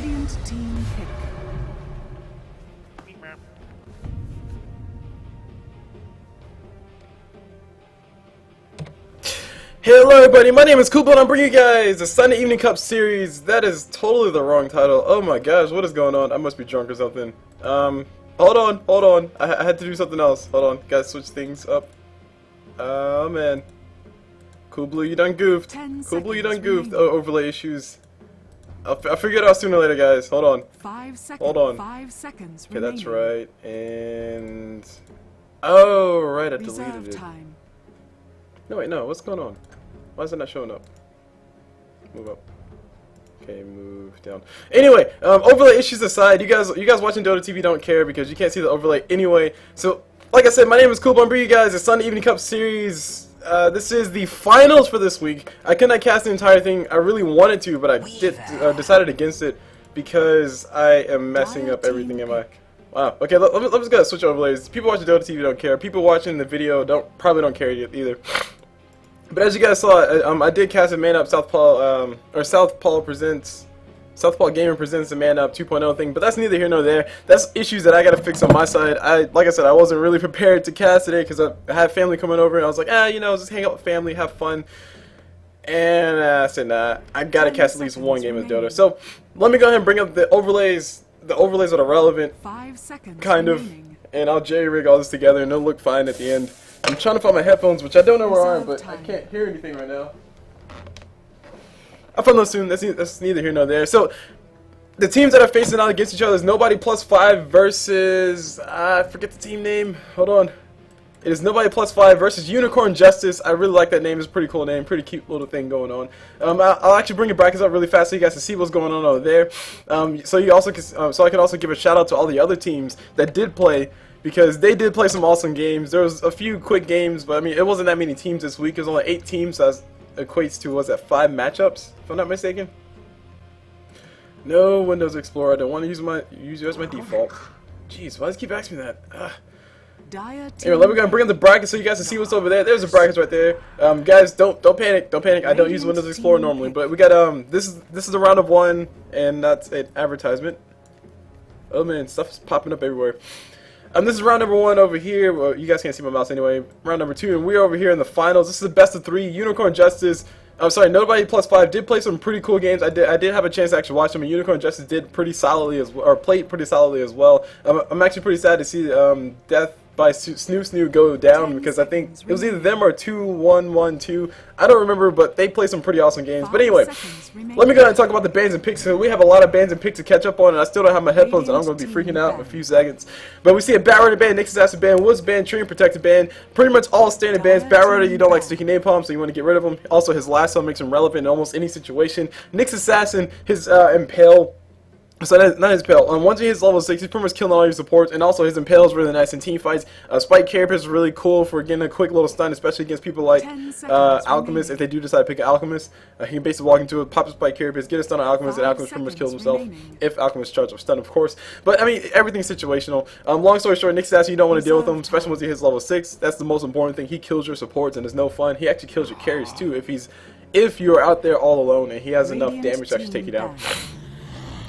Radiant team pick. Hello everybody, my name is CulBlu and I'm bringing you guys the Sunday Evening Cup series. That is totally the wrong title. Oh my gosh, what is going on? I must be drunk or something. Hold on. I had to do something else. Hold on, gotta switch things up. Oh man. CulBlu, you done goofed. CulBlu, you done goofed. Oh, overlay issues. I'll figure it out sooner or later, guys. Hold on. 5 seconds. Hold on. 5 seconds Okay, that's remaining. right. And... oh, right, I deleted Reserve it. time. No, wait, no, what's going on? Why is it not showing up? Move up. Okay, move down. Anyway, overlay issues aside, you guys watching Dota TV don't care because you can't see the overlay anyway. So, like I said, my name is CulBlu. I'm bringing you guys the Sunday Evening Cup series. This is the finals for this week. I could not cast the entire thing. I really wanted to, but I decided against it because I am messing up everything. Am I? Wow. Okay, let's go switch overlays. People watching Dota TV don't care. People watching the video probably don't care either. But as you guys saw, I did cast a Man Up Southpaw Gaming presents the Man Up 2.0 thing, but that's neither here nor there. That's issues that I gotta fix on my side. Like I said, I wasn't really prepared to cast today because I had family coming over, and I was like, you know, just hang out with family, have fun. And I said, nah, I gotta cast at least one game of Dota. So let me go ahead and bring up the overlays. The overlays that are relevant, 5 seconds kind of, remaining. and I'll jerry-rig all this together, and it'll look fine at the end. I'm trying to find my headphones, which I don't know where are, but I can't hear anything right now. I'll find those soon. That's neither here nor there. So, the teams that are facing out against each other is Nobody +5 versus... I forget the team name. Hold on. It is Nobody +5 versus Unicorn Justice. I really like that name. It's a pretty cool name. Pretty cute little thing going on. I'll actually bring your brackets up really fast so you guys can see what's going on over there. So I can also give a shout out to all the other teams that did play, because they did play some awesome games. There was a few quick games, but I mean, it wasn't that many teams this week. It was only 8 teams, so that equates to, was that 5 matchups, if I'm not mistaken? No Windows Explorer. I don't want to use as my default. Jeez, why does it keep asking me that? Anyway, let me go and bring up the brackets so you guys can see what's over there. There's the brackets right there. Guys, don't panic. Don't panic. I don't use Windows Explorer normally, but we got this is the round of 1, and that's an advertisement. Oh man, stuff is popping up everywhere. This is round number 1 over here. Well, you guys can't see my mouse anyway. Round number 2, and we're over here in the finals. This is the best of 3. Unicorn Justice. I'm sorry, Nobody +5 did play some pretty cool games. I did have a chance to actually watch them, and Unicorn Justice did pretty solidly as well, or played pretty solidly as well. I'm actually pretty sad to see Death by Snoo go down, because I think it was either them or 2-1-1-2. I don't remember, but they played some pretty awesome games. But anyway, let me go ahead and talk about the bans and picks. So we have a lot of bans and picks to catch up on, and I still don't have my headphones, and I'm going to be freaking out in a few seconds. But we see a Batrunner ban, Nyx Assassin ban, Woods ban, Treant Protector ban, pretty much all standard bans. Batrunner, you don't like sticky napalm, so you want to get rid of him. Also, his lasso makes him relevant in almost any situation. Nyx Assassin, his Impale. So not his Impale. Once he hits level 6, he's pretty much killing all your supports, and also his Impale is really nice in team fights. Spike Carapace is really cool for getting a quick little stun, especially against people like Alchemist. If they do decide to pick an Alchemist, he can basically walk into it, pop a Spike Carapace, get a stun on Alchemist, and Alchemist pretty much kills himself. If Alchemist charges up stun, of course. But I mean, everything's situational. Long story short, Nyx Assassin, you don't want to deal with him, especially once he hits level 6. That's the most important thing. He kills your supports, and it's no fun. He actually kills your carries too if you're out there all alone and he has enough damage to actually take you down.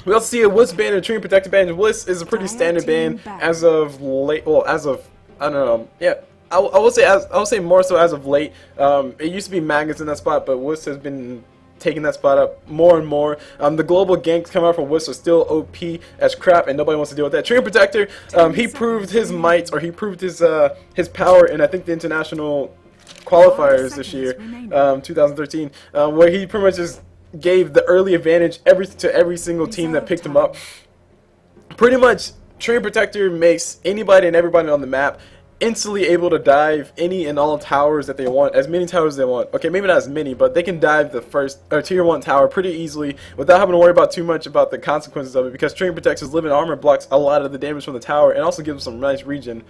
We also see a Woods ban and a Treant Protector ban. Woods is a pretty standard ban as of late. Well, as of, I don't know. Yeah, I would say more so as of late. It used to be Magnus in that spot, but Woods has been taking that spot up more and more. The global ganks coming out from Woods are still OP as crap, and nobody wants to deal with that. Treant Protector, he proved his might, or he proved his power in, I think, the international qualifiers this year, 2013, where he pretty much just gave the early advantage to every single team that picked him up. Pretty much, Treant Protector makes anybody and everybody on the map instantly able to dive any and all towers that they want, as many towers as they want. Okay, maybe not as many, but they can dive the first or tier 1 tower pretty easily without having to worry about too much about the consequences of it, because Treant Protector's living armor blocks a lot of the damage from the tower and also gives them some nice regen.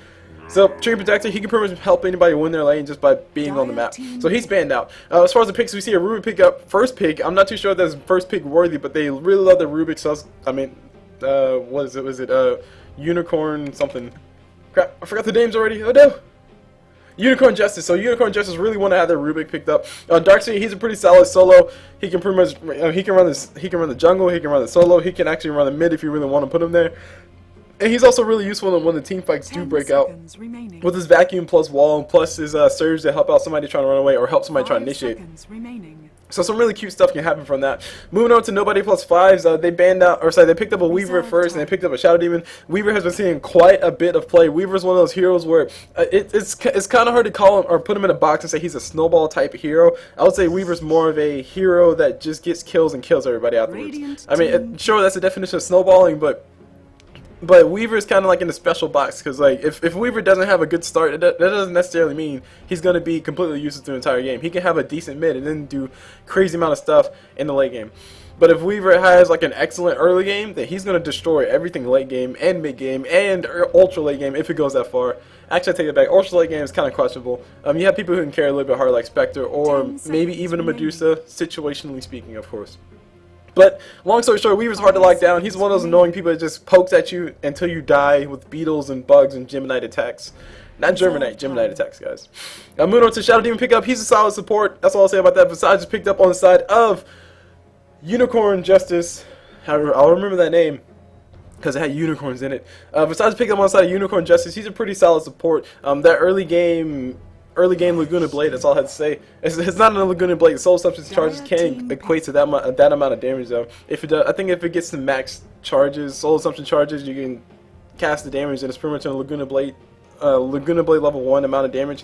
So, Treant Protector, he can pretty much help anybody win their lane just by being on the map. So he's banned out. As far as the picks, we see a Rubik pick up. First pick, I'm not too sure if that's first pick worthy, but they really love the Rubik. So, I mean, what is it? Was it Unicorn something? Crap, I forgot the names already. Oh no! Unicorn Justice. So Unicorn Justice really want to have their Rubik picked up. Darkseid, he's a pretty solid solo. He can pretty much he can run this. He can run the jungle. He can run the solo. He can actually run the mid if you really want to put him there. And he's also really useful when the team fights do break out. With his vacuum plus wall plus his surge to help out somebody trying to run away or help somebody trying to initiate. So some really cute stuff can happen from that. Moving on to Nobody plus fives, they banned out, or sorry, they picked up a Weaver first, and they picked up a Shadow Demon. Weaver has been seeing quite a bit of play. Weaver's one of those heroes where it's kind of hard to call him or put him in a box and say he's a snowball type hero. I would say Weaver's more of a hero that just gets kills and kills everybody afterwards. I mean, sure, that's the definition of snowballing, but Weaver is kind of like in a special box because like if Weaver doesn't have a good start, that doesn't necessarily mean he's going to be completely useless through the entire game. He can have a decent mid and then do crazy amount of stuff in the late game. But if Weaver has like an excellent early game, then he's going to destroy everything late game and mid game and ultra late game if it goes that far. Actually, I take it back. Ultra late game is kind of questionable. You have people who can carry a little bit harder like Spectre or maybe even a Medusa, situationally speaking, of course. But long story short, Weaver's hard to lock down. He's one of those annoying people that just pokes at you until you die with beetles and bugs and Geminite attacks. Not Germinite, Geminite attacks, guys. Moving on to Shadow Demon pickup. He's a solid support. That's all I'll say about that. Besides, just picked up on the side of Unicorn Justice. I'll remember that name because it had unicorns in it. Besides picking up on the side of Unicorn Justice, he's a pretty solid support. That early game Laguna Blade, that's all I had to say. It's not a Laguna Blade. Soul Substance charges can equate to that amount of damage though. If it does, I think if it gets to max charges, Soul Assumption charges, you can cast the damage and it's pretty much a Laguna Blade level 1 amount of damage.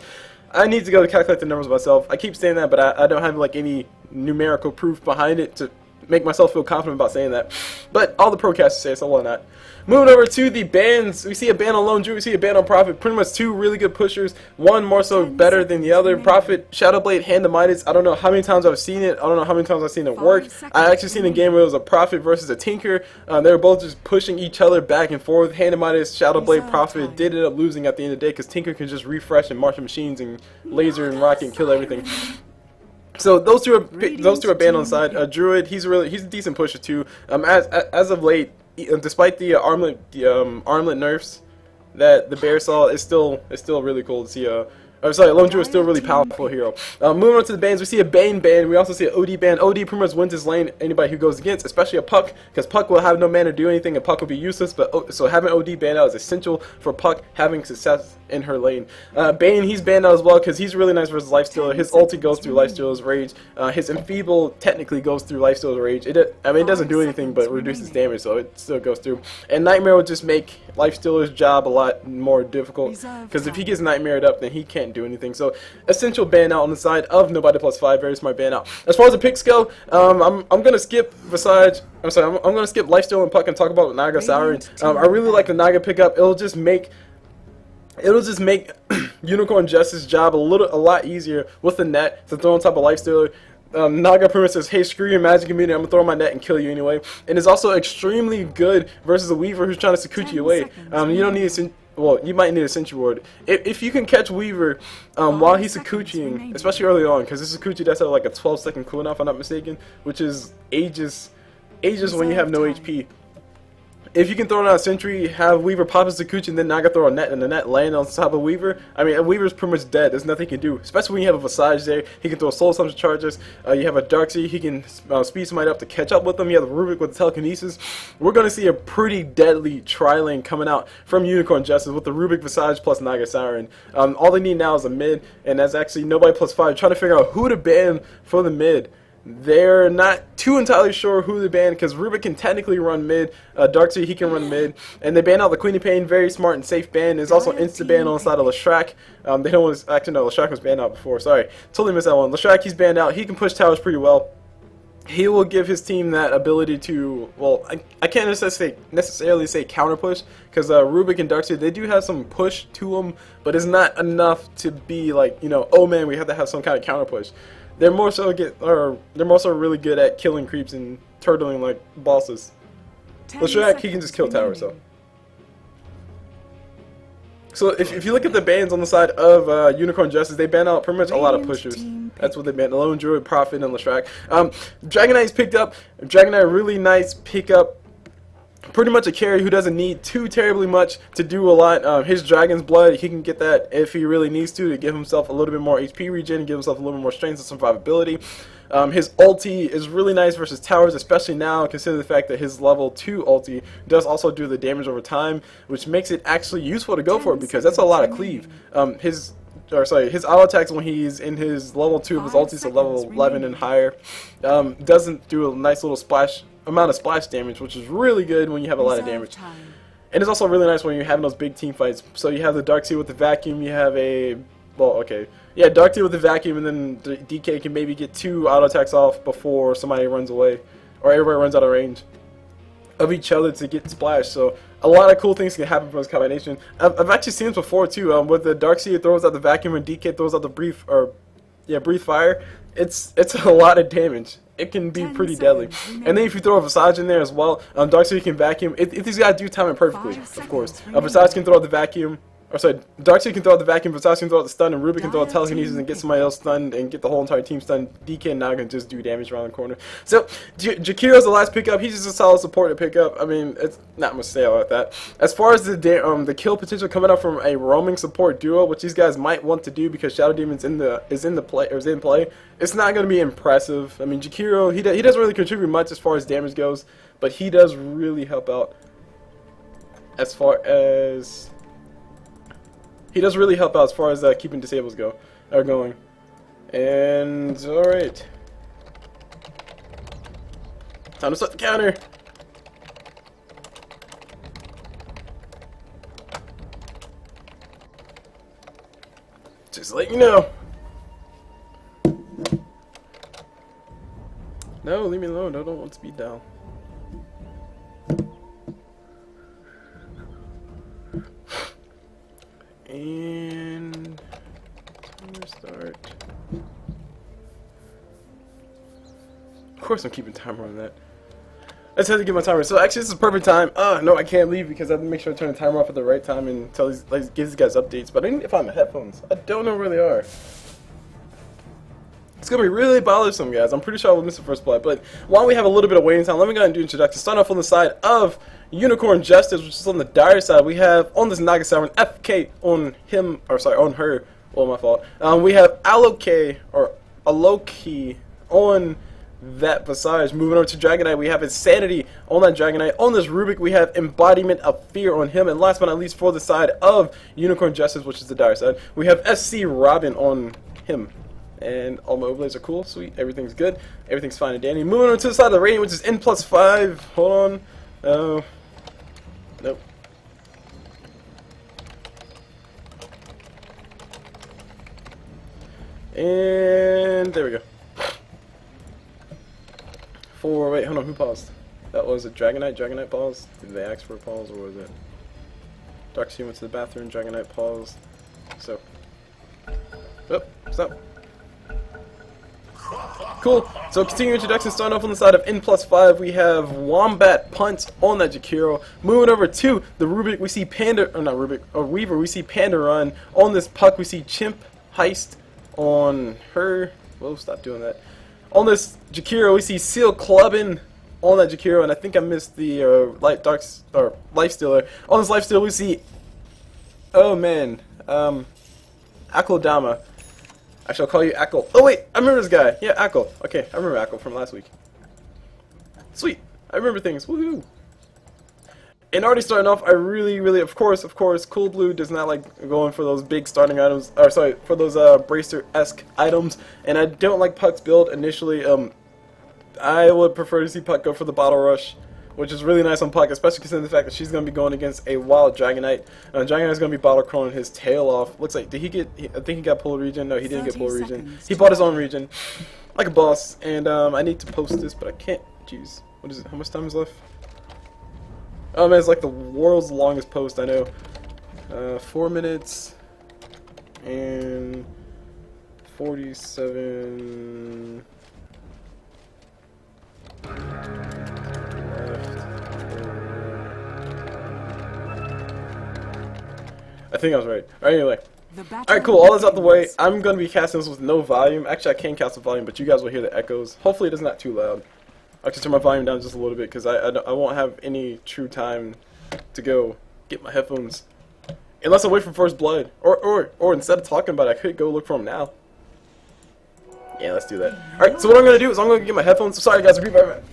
I need to go to calculate the numbers myself. I keep saying that, but I don't have like any numerical proof behind it to make myself feel confident about saying that. But all the procasters say, so why not? Moving over to the bans, we see a ban on Lone Druid, we see a ban on Prophet. Pretty much two really good pushers, one more so better than the other. Prophet, Shadowblade, Hand of Midas. I don't know how many times I've seen it. I don't know how many times I've seen it work. I actually seen a game where it was a Prophet versus a Tinker. They were both just pushing each other back and forth. Hand of Midas, Shadowblade, Prophet did end up losing at the end of the day because Tinker can just refresh and march the machines and laser and rocket and kill everything. So those two are banned on the side. Druid, he's a decent pusher too. As of late, despite the armlet nerfs that the bear saw, it's still really cool to see. I'm sorry, Lone Druid is still a really powerful hero. Moving on to the bans, we see a Bane ban. We also see an OD ban. OD pretty much wins his lane, anybody who goes against, especially a Puck, because Puck will have no mana to do anything and Puck will be useless. But so having OD banned out is essential for Puck having success in her lane. Bane, he's banned out as well because he's really nice versus Lifestealer. His ulti goes through Lifestealer's Rage. His Enfeeble technically goes through Lifestealer's Rage. I mean, it doesn't do anything but reduces damage, so it still goes through. And Nightmare will just make Lifestealer's job a lot more difficult because if he gets Nightmared up, then he can't do anything. So essential ban out on the side of Nobody +5. Very smart ban out. As far as the picks go, I'm gonna skip besides. I'm gonna skip Lifesteal and Puck and talk about Naga Sauron. I really like the Naga pickup. It'll just make Unicorn Justice's job a lot easier with the net to throw on top of Lifestealer. Naga pretty much says, hey, screw your magic immunity, I'm gonna throw my net and kill you anyway. And it's also extremely good versus a Weaver who's trying to Sakuchi you away. You don't need a well, you might need a Sentry Ward. If you can catch Weaver while he's Sakuchiing, especially early on, because this Sakuchi does have like a 12-second cooldown if I'm not mistaken, which is ages when you have no HP. If you can throw out a Sentry, have Weaver pop a Sakuchi, and then Naga throw a net, and the net land on top of Weaver, I mean, Weaver's pretty much dead. There's nothing he can do. Especially when you have a Visage there. He can throw Soul Assumption charges. You have a Darkseid. He can speed somebody up to catch up with them. You have the Rubik with the Telekinesis. We're going to see a pretty deadly tri-lane coming out from Unicorn Justice with the Rubik, Visage, plus Naga Siren. All they need now is a mid, and that's actually Nobody +5. Trying to figure out who to ban for the mid. They're not too entirely sure who they ban because Rubik can technically run mid, Darkseid he can run mid, and they ban out the Queen of Pain, very smart and safe ban. There's also insta ban on the side of Leshrac. They don't want to, actually no, Leshrac was banned out before, sorry, totally missed that one. Leshrac, he's banned out, he can push towers pretty well. He will give his team that ability to, well, I can't necessarily say counter push because Rubik and Darkseid, they do have some push to them, but it's not enough to be like, you know, oh man, we have to have some kind of counter push. They're more so really good at killing creeps and turtling like bosses. Leshrac, he can just kill towers though. So if you look at the bans on the side of Unicorn Justice, they ban out pretty much a lot of pushers. That's what they ban. Lone Druid, Prophet, and Leshrac. Dragon Knight's picked up. Dragon Knight, really nice pickup. pretty much a carry who doesn't need too terribly much to do a lot. His Dragon's Blood, he can get that if he really needs to give himself a little bit more HP regen, give himself a little bit more strength and survivability. His ulti is really nice versus towers, especially now, considering the fact that his level 2 ulti does also do the damage over time, which makes it actually useful to go for it, because that's a lot of cleave. His auto attacks when he's in his level 2 of his ulti, so level 11 and higher, doesn't do a nice little amount of splash damage, which is really good when you have a lot of damage. And it's also really nice when you're having those big team fights. So you have the Darkseid with the vacuum, you have a, well, okay, yeah, Darkseid with the vacuum, and then the DK can maybe get 2 auto attacks off before somebody runs away, or everybody runs out of range of each other to get splashed. So a lot of cool things can happen from this combination. I've actually seen this before too. With the Darkseid throws out the vacuum and DK throws out the breathe fire. It's a lot of damage. It can be pretty deadly. And then if you throw a Visage in there as well, Darkseid can vacuum. If these guys do time it perfectly, of course. Visage can throw out the vacuum. Or sorry, Darkseid can throw out the vacuum, Visage can throw out the stun, and Rubik can throw out telekinesis and get somebody else stunned and get the whole entire team stunned. DK and Naga can just do damage around the corner. So, Jakiro's the last pickup. He's just a solid support to pick up. I mean, it's not much to say about that. As far as the kill potential coming up from a roaming support duo, which these guys might want to do because Shadow Demon's is in play, it's not going to be impressive. I mean, Jakiro, he doesn't really contribute much as far as damage goes, but he does really help out as far as... He does really help out as far as keeping disables going. And alright. Time to start the counter. Just let you know. No, leave me alone. I don't want speed down. And timer start. Of course I'm keeping timer on that. I just had to get my timer. So actually this is perfect time. No, I can't leave because I have to make sure I turn the timer off at the right time and tell these, give these guys updates. But I need to find my headphones. I don't know where they are. It's going to be really bothersome, guys. I'm pretty sure I will miss the first play. But while we have a little bit of waiting time, let me go ahead and do introduction. Start off on the side of Unicorn Justice, which is on the dire side. We have on this Naga side, FK on him, or sorry, on her. Well, my fault. We have Alloki on that Visage. Moving over to Dragonite, we have Insanity on that Dragonite. On this Rubik, we have Embodiment of Fear on him. And last but not least, for the side of Unicorn Justice, which is the dire side, we have sC.Robin on him. And all my overlays are cool, sweet, everything's good, everything's fine and dandy. Moving over to the side of the rating, which is N+5. Hold on. Nope. And there we go. Wait, hold on, who paused? That was a Dragonite. Dragonite paused? Did they ask for a pause, or was it? Darkseid went to the bathroom, Dragonite paused. So. Oh, stop. Cool. So continuing introduction, starting off on the side of N+5, we have Wombat Punt on that Jakiro. Moving over to the Rubik, we see Panda, or not Rubik, or Weaver, we see Panda Run. On this Puck, we see Chimp Heist on her. Whoa, stop doing that. On this Jakiro, we see Seal Clubbin on that Jakiro, and I think I missed the Life Stealer. On this Life Stealer, we see, oh man, Aklodama. I shall call you Ackle. Oh wait, I remember this guy. Yeah, Ackle. Okay, I remember Ackle from last week. Sweet. I remember things. Woohoo. And already starting off, I really, of course, CulBlu does not like going for those big starting items, or sorry, for those Bracer-esque items, and I don't like Puck's build initially. I would prefer to see Puck go for the Bottle Rush, which is really nice on Puck, especially considering the fact that she's going to be going against a wild Dragonite. Dragonite's going to be Bottle Crawling his tail off. Looks like, did he get, I think he got pulled regen. No, he didn't get pulled regen. He bought his own regen, like a boss, and I need to post this, but I can't. Jeez, what is it? How much time is left? Oh man, it's like the world's longest post, I know. 4 minutes and 47 left. I think I was right. Alright, anyway. Alright, cool. All that's out the way. I'm going to be casting this with no volume. Actually, I can cast with volume, but you guys will hear the echoes. Hopefully, it is not too loud. I can turn my volume down just a little bit because I won't have any true time to go get my headphones. Unless I wait for first blood. Or instead of talking about it, I could go look for them now. Yeah, let's do that. Alright, so what I'm going to do is I'm going to get my headphones. So sorry guys, I'll be right back.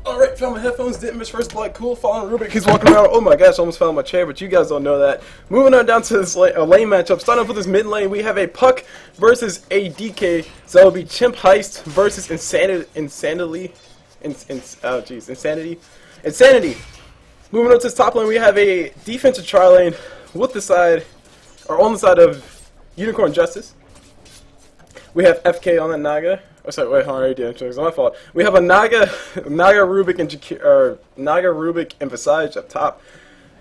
Alright, found my headphones, didn't miss first blood, cool, following Rubik, he's walking around, oh my gosh, almost fell on my chair, but you guys don't know that. Moving on down to this lane matchup, starting off with this mid lane, we have a Puck versus a DK, so that will be Chimp Heist versus Insanity. Moving on to this top lane, we have a defensive tri lane with the side, or on the side of Unicorn Justice. We have FK on that Naga. Oh, sorry, wait, I already did. It's my fault. We have a Naga Rubik and Visage up top.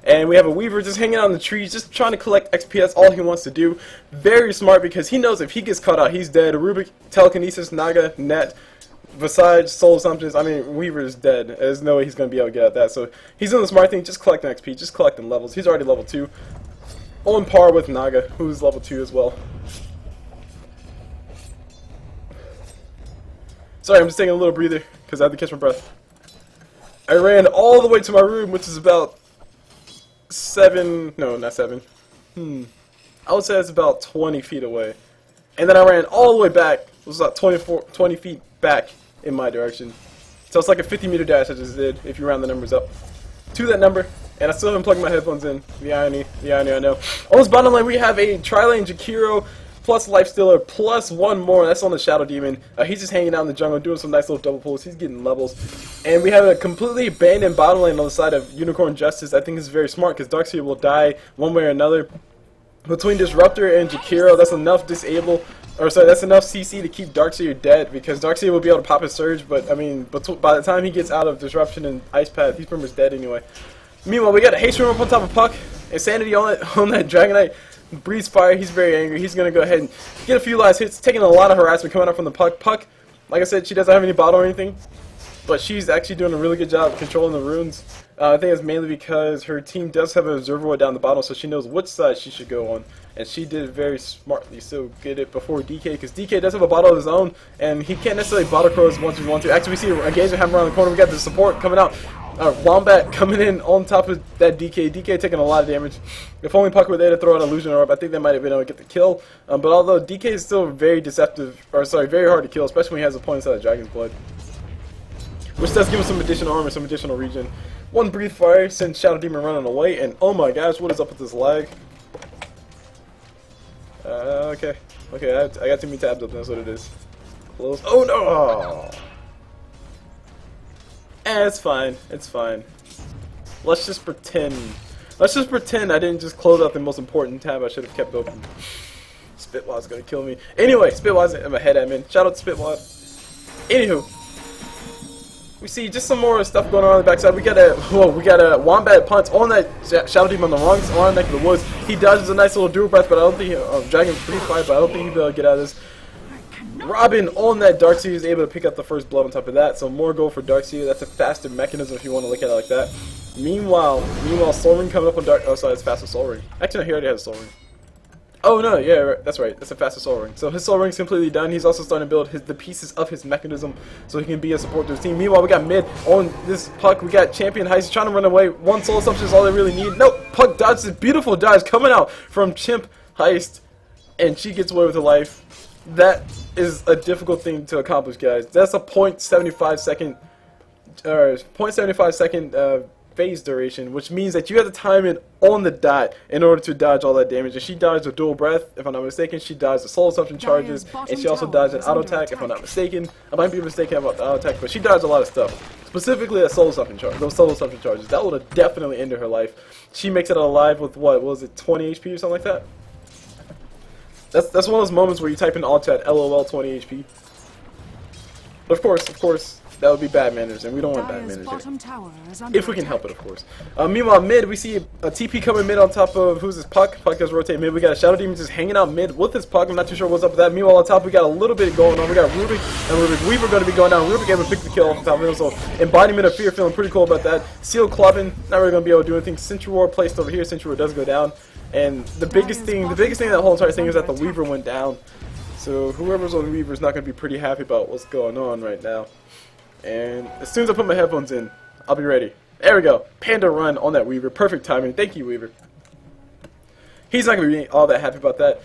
And we have a Weaver just hanging out in the trees, just trying to collect XP. That's all he wants to do. Very smart because he knows if he gets caught out, he's dead. Rubik, Telekinesis, Naga, Net, Visage, Soul Assumptions. I mean, Weaver is dead. There's no way he's going to be able to get at that. So he's doing the smart thing, just collecting XP, just collecting levels. He's already level 2. On par with Naga, who's level 2 as well. Sorry, I'm just taking a little breather because I have to catch my breath. I ran all the way to my room, which is about 7, no, not 7. I would say it's about 20 feet away. And then I ran all the way back. It was about 20 feet back in my direction. So it's like a 50-meter dash I just did, if you round the numbers up to that number. And I still haven't plugged my headphones in. The irony I know. On this bottom lane, we have a tri-lane Jakiro plus Lifestealer, plus one more. That's on the Shadow Demon. He's just hanging out in the jungle, doing some nice little double pulls. He's getting levels. And we have a completely abandoned bottom lane on the side of Unicorn Justice. I think it's very smart because Darkseer will die one way or another. Between Disruptor and Jakiro, that's enough that's enough CC to keep Darkseer dead, because Darkseer will be able to pop his Surge, but I mean, by the time he gets out of Disruption and Ice Path, he's pretty much dead anyway. Meanwhile, we got a haste room up on top of Puck. Insanity on that Dragonite. Breathes fire. He's very angry. He's going to go ahead and get a few last hits, taking a lot of harassment coming up from the Puck. Puck, like I said, she doesn't have any bottle or anything, but she's actually doing a really good job controlling the runes. I think it's mainly because her team does have an Observer down the bottom, so she knows which side she should go on, and she did very smartly so get it before DK, because DK does have a bottle of his own, and he can't necessarily bottle crow as much as we want to. Actually, we see a engagement happen around the corner. We got the support coming out. Wombat coming in on top of that DK. DK taking a lot of damage. If only Puck were there to throw out Illusion Orb, I think they might have been able to get the kill. But although DK is still very deceptive, or sorry, very hard to kill, especially when he has a point inside of Dragon's Blood, which does give him some additional armor, some additional regen. One Breathe Fire sends Shadow Demon running away, and oh my gosh, what is up with this lag? Okay, I got too many tabs up. That's what it is. Close. Oh no! It's fine. It's fine. Let's just pretend. Let's just pretend I didn't just close out the most important tab I should have kept open. Spitwa's gonna kill me. Anyway, Spitwa's I'm a head admin. Shout out to Spitwa. Anywho, we see just some more stuff going on the backside. We got a Wombat Punch on that Shadow Demon on the wrong neck of the woods. He dodges a nice little Dual Breath, but I don't think Dragon Free Fire, but I don't think he'll be able to get out of this. Robin on that Darkseer is able to pick up the first blood on top of that, so more gold for Darkseer. That's a faster mechanism if you want to look at it like that. Meanwhile, Soul Ring coming up on Dark. Oh, sorry, it's faster Soul Ring. Actually, no, he already has a Soul Ring. Oh no, yeah, that's right. That's a faster Soul Ring. So his Soul Ring's completely done. He's also starting to build the pieces of his mechanism so he can be a support to his team. Meanwhile, we got mid on this Puck. We got Champion Heist trying to run away. One Soul Assumption is all they really need. Nope, Puck dodges this beautiful dodge coming out from Chimp Heist, and she gets away with her life. That is a difficult thing to accomplish, guys. That's a 0.75 second phase duration, which means that you have to time it on the dot in order to dodge all that damage. And she dodged a Dual Breath, if I'm not mistaken. She dodged the Soul Assumption charges, and she also dodged an auto attack, if I'm not mistaken. I might be mistaken about the auto attack, but she dodged a lot of stuff. Specifically that Soul Assumption charge, those Soul Assumption charges. That would have definitely ended her life. She makes it alive with what was it, 20 HP or something like that? That's one of those moments where you type in alt chat LOL 20 HP. But of course, That would be bad manners, and we don't want bad Dire's manners here. bottom tower is under If we can attack. help it, of course. Meanwhile, mid, we see a TP coming mid on top of, who's this, Puck? Puck does rotate mid. We got a Shadow Demon just hanging out mid with his Puck. I'm not too sure what's up with that. Meanwhile, on top, we got a little bit going on. We got Rubik and Rubik Weaver going to be going down. Rubik able to pick the kill off the top of him, so Embodiment of Fear, feeling pretty cool about that. CulBlu, not really going to be able to do anything. Sentry Ward placed over here. Sentry Ward does go down. And the biggest thing of that whole entire thing is that the Weaver went down. So whoever's on Weaver is not going to be pretty happy about what's going on right now. And as soon as I put my headphones in, I'll be ready. There we go. Panda run on that Weaver. Perfect timing. Thank you, Weaver. He's not going to be all that happy about that.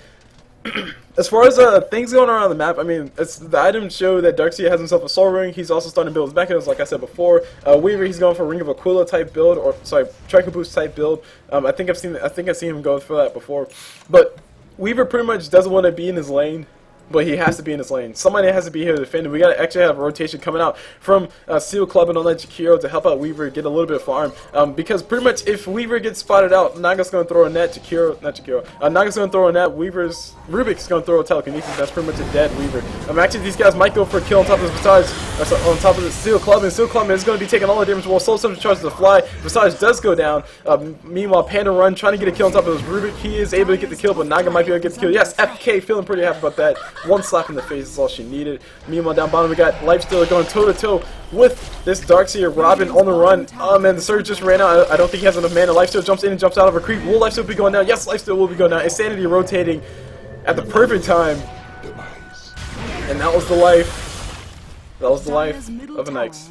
As far as things going around the map, I mean, the items show that Darkseer has himself a Soul Ring. He's also starting to build his mechanisms, like I said before. Weaver, he's going for a Ring of Aquila type build, or sorry, Trico Boost type build. I think I've seen him go for that before. But Weaver pretty much doesn't want to be in his lane. But he has to be in his lane. Somebody has to be here to defend him. We got to actually have a rotation coming out from CulBlu and on that Jakiro to help out Weaver get a little bit of farm. Because pretty much if Weaver gets spotted out, Naga's going to throw a net. Naga's going to throw a net. Rubik's going to throw a telekinesis. That's pretty much a dead Weaver. Actually, these guys might go for a kill on top of this Visage, on top of the CulBlu. And CulBlu is going to be taking all the damage while Soul Subject charges to fly. Visage does go down. Meanwhile, Panda Run trying to get a kill on top of this Rubik. He is able to get the kill, but Naga might be able to get the kill. Yes, FK feeling pretty happy about that. One slap in the face is all she needed. Meanwhile, down bottom, we got Lifestealer going toe-to-toe with this Darkseer Robin on the run. Oh man, the Surge just ran out. I don't think he has enough mana. Lifestealer jumps in and jumps out of a creep. Will Lifestealer be going down? Yes, Lifestealer will be going down. Insanity rotating at the perfect time. And that was the life. That was the life of an Ice.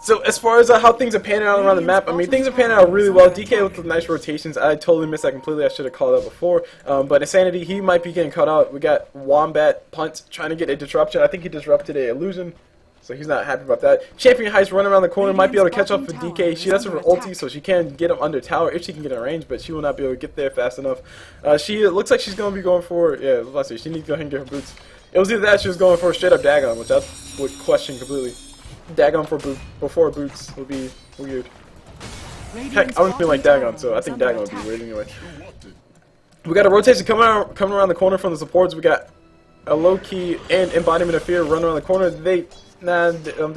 So as far as how things are panning out around the map, I mean, things are panning out really well. DK with the nice rotations. I totally missed that completely. I should have called that before. But Insanity, he might be getting cut out. We got Wombat Punt trying to get a disruption. I think he disrupted a illusion, so he's not happy about that. Champion Heist running around the corner, might be able to catch up for DK. She does have her ulti, so she can get him under tower if she can get in range, but she will not be able to get there fast enough. It looks like she's going to be going for, yeah, let's see, she needs to go ahead and get her boots. It was either that, she was going for a straight up Dagon, which I would question completely. Dagon before boots would be weird. Heck, I wouldn't feel like Dagon, so I think Dagon would be weird anyway. We got a rotation coming around the corner from the supports. We got a low-key and Embodiment of Fear running around the corner. They're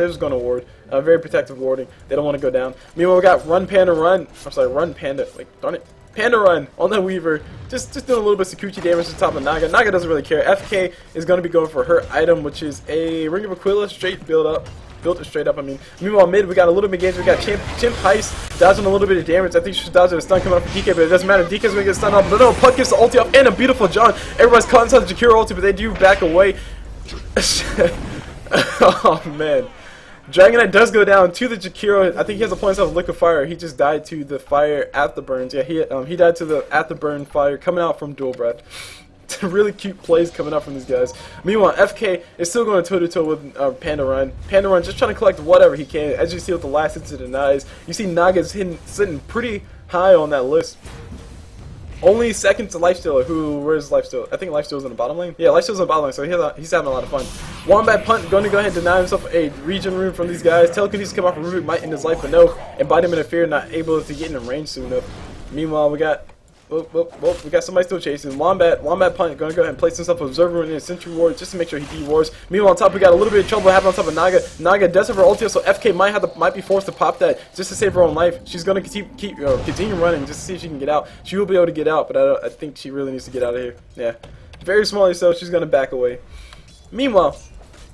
just going to ward. Very protective warding. They don't want to go down. Meanwhile, we got Run Panda Run. I'm sorry, Run Panda. Like, darn it. Panda Run on the Weaver. Just doing a little bit of Sakuchi damage to the top of Naga. Naga doesn't really care. FK is going to be going for her item, which is a Ring of Aquila straight build up. Built it straight up, I mean. Meanwhile, mid, we got a little bit of games. We got Chimp Heist dodging a little bit of damage. I think she should dodge a stun coming off from DK, but it doesn't matter. DK's going to get stunned off. But no, Puck gets the ulti off and a beautiful John. Everybody's caught inside the Jakiro ulti, but they do back away. Oh, man. Dragonite does go down to the Jakiro. I think he has a point of Liquid Fire. He just died to the fire at the burns. Yeah, he died to the at the burn fire coming out from Dual Breath. Really cute plays coming up from these guys. Meanwhile, FK is still going toe-to-toe with Panda Run. Panda Run just trying to collect whatever he can. As you see with the last hits it denies, you see Naga's sitting pretty high on that list. Only second to Lifestealer, where's Lifestealer? I think Lifestealer's in the bottom lane. Yeah, Lifestealer's in the bottom lane, so he's having a lot of fun. Wombat Punt going to go ahead and deny himself a region rune from these guys. Telekinesis come off from Rubik, might end his life, but no. Embodiment of Fear not able to get in range soon enough. Meanwhile, we got we got somebody still chasing. Wombat Punt going to go ahead and place himself an Observer in a Sentry Ward just to make sure he de-wards. Meanwhile, on top we got a little bit of trouble happening on top of Naga. Naga does have her ulti, so FK might be forced to pop that just to save her own life. She's going to continue running just to see if she can get out. She will be able to get out, but I think she really needs to get out of here. Yeah, very small, so she's going to back away. Meanwhile,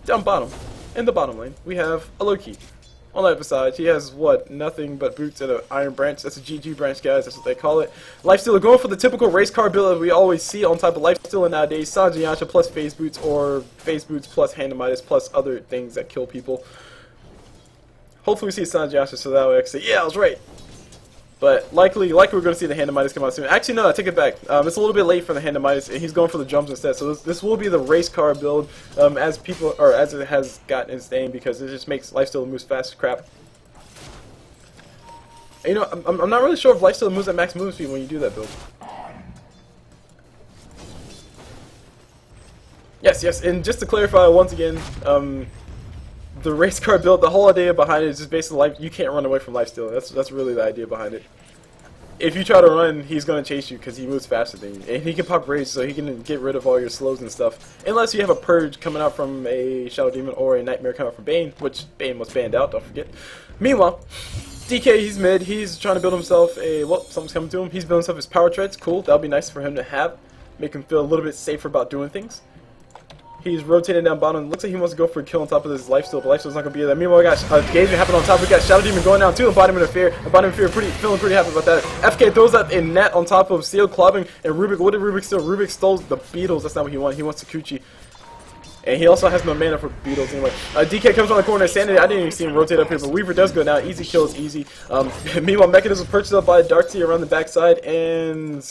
down bottom, in the bottom lane, we have a Loki. On that Visage, he has what? Nothing but boots and an Iron Branch. That's a GG branch, guys. That's what they call it. Lifestealer going for the typical race car build that we always see on type of Lifestealer nowadays. Sanji Yasha plus Phase Boots, or Phase Boots plus Handamitis plus other things that kill people. Hopefully we see Sanji Yasha so that way I can say, yeah, I was right. But likely we're going to see the Handamitis come out soon. Actually, no, I take it back. It's a little bit late for the Handamitis, and he's going for the jumps instead. So this will be the race car build as it has gotten its name, because it just makes Lifestealer moves fast as crap. And, you know, I'm not really sure if Lifestealer moves at max move speed when you do that build. Yes, and just to clarify once again, the race car build, the whole idea behind it is just basically you can't run away from Lifestealer. That's really the idea behind it. if you try to run, he's gonna chase you because he moves faster than you, and he can pop rage, so he can get rid of all your slows and stuff. Unless you have a purge coming out from a Shadow Demon or a Nightmare coming out from Bane, which Bane was banned out. Don't forget. Meanwhile, DK, he's mid. He's trying to build himself a something's coming to him. He's building himself his power treads. Cool. That'll be nice for him to have, make him feel a little bit safer about doing things. He's rotating down bottom. Looks like he wants to go for a kill on top of this lifesteal, but lifesteal's not going to be there. Meanwhile, we got engagement happening on top. We got Shadow Demon going down too. Embodiment of Fear. Embodiment of Fear feeling pretty happy about that. FK throws out a net on top of CulBlu and Rubik. What did Rubik steal? Rubik stole the beetles. That's not what he wanted. He wants Sakuchi. And he also has no mana for beetles anyway. DK comes on the corner. Sanity, I didn't even see him rotate up here, but Weaver does go down. Easy kill is easy. Meanwhile, Mechanism purchased up by Darkseid around the backside, and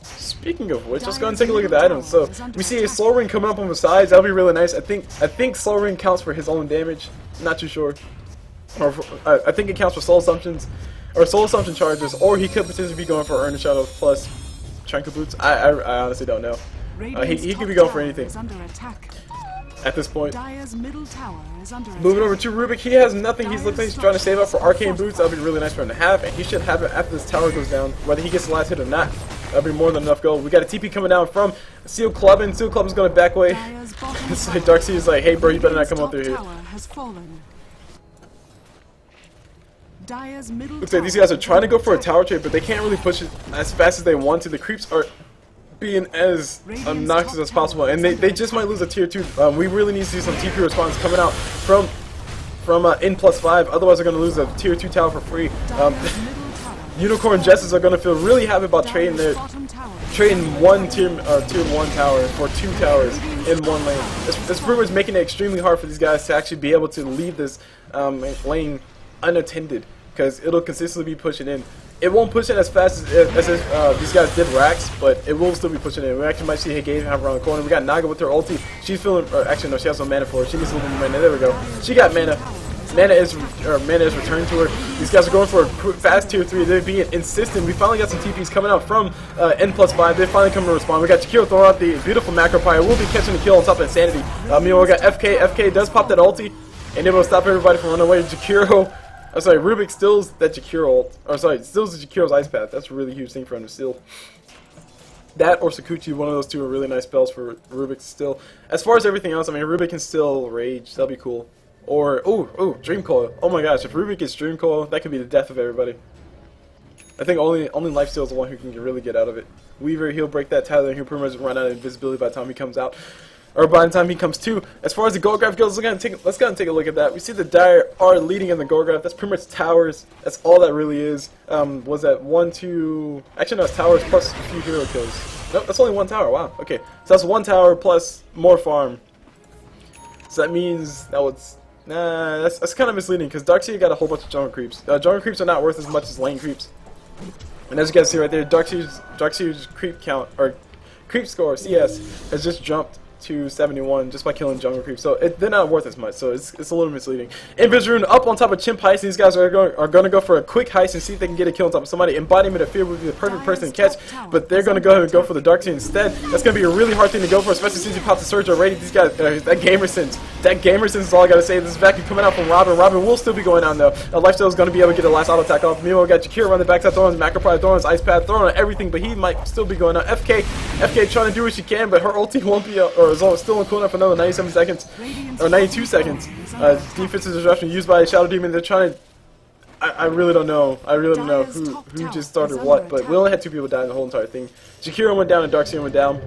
speaking of which, let's go and take a look at the items. So we see a slow ring coming up on the sides. That'll be really nice. I think slow ring counts for his own damage. Not too sure. Or I think it counts for soul assumptions or soul assumption charges, or he could potentially be going for Earn Shadow plus Tranquil Boots. I honestly don't know. He could be going for anything at this point. Moving over to Rubik, he has nothing. He's looking like he's trying to save up for Arcane Boots. That'll be really nice for him to have, and he should have it after this tower goes down, whether he gets the last hit or not. That'll be more than enough gold. We got a TP coming down from CulBlu. CulBlu's going to back away. It's like Darkseid is like, hey bro, you better not come up through here. Looks like these guys are trying to go for a tower trade, but they can't really push it as fast as they want to. The creeps are being as obnoxious as possible, and they just might lose a tier 2. We really need to see some TP response coming out from N+5, otherwise they're going to lose a tier 2 tower for free. Unicorn Jesters are going to feel really happy about trading one tier 1 tower for 2 towers in one lane. This brewer is making it extremely hard for these guys to actually be able to leave this lane unattended, because it'll consistently be pushing in. It won't push in as fast as these guys did Rax, but it will still be pushing in. We actually might see Hegade have around the corner. We got Naga with her ulti. She's feeling, or actually no, she has no mana for it. She needs a little bit more mana. There we go. She got mana. Mana is returned to her. These guys are going for a fast tier 3. They're being insistent. We finally got some TPs coming out from N+5. They're finally coming to respond. We got Jakiro throwing out the beautiful macro pyre. We'll be catching the kill on top of Insanity. Meanwhile, we got FK. FK does pop that ulti, and able to stop everybody from running away. Jakiro. Oh, sorry, Rubik steals that Jakiro ult. Or sorry, steals the Jakiro's Ice Path. That's a really huge thing for him to steal. That or Sakuchi, one of those two are really nice spells for Rubik to steal. As far as everything else, I mean, Rubik can still Rage. That'll be cool. Or, ooh, Dream Coil. Oh my gosh, if Rubik gets Dream Coil, that could be the death of everybody. I think only Lifesteal is the one who can really get out of it. Weaver, he'll break that tether, and he'll pretty much run out of invisibility by the time he comes out. Or by the time he comes to. As far as the gold graph goes, let's go and take a look at that. We see the Dire are leading in the gold graph. That's pretty much towers. That's all that really is. Was that 1, 2... Actually, no, it's towers plus a few hero kills. Nope, that's only 1 tower. Wow, okay. So that's 1 tower plus more farm. So that means that was... Nah, that's kind of misleading, because Darkseid got a whole bunch of jungle creeps. Jungle creeps are not worth as much as lane creeps. And as you guys see right there, Darkseid's creep count, or creep score, CS, has just jumped to 71 just by killing jungle creep, so they're not worth as much, so it's a little misleading. Invis up on top of Chimp Heist. These guys are going to go for a quick heist and see if they can get a kill on top of somebody. Embodiment of Fear would be the perfect person to catch, but they're going to go ahead and go for the Darkseid instead. That's going to be a really hard thing to go for, especially since he popped the Surge already. These guys, that Gamer Sense is all I got to say. This is vacuum coming out from Robin. Robin will still be going down though. Lifesteal is going to be able to get the last auto attack off. Meanwhile, we got Jakiro around the backside throwing his Macro Pride, throwing his Ice Path, throwing on everything, but he might still be going out. FK trying to do what she can, but her ulti won't be, or is still in cooldown for another 97 seconds, or 92 seconds. Defensive disruption used by Shadow Demon. They're trying to... I really don't know. Who just started what, but we only had 2 people die in the whole entire thing. Jakiro went down and Darkseid went down.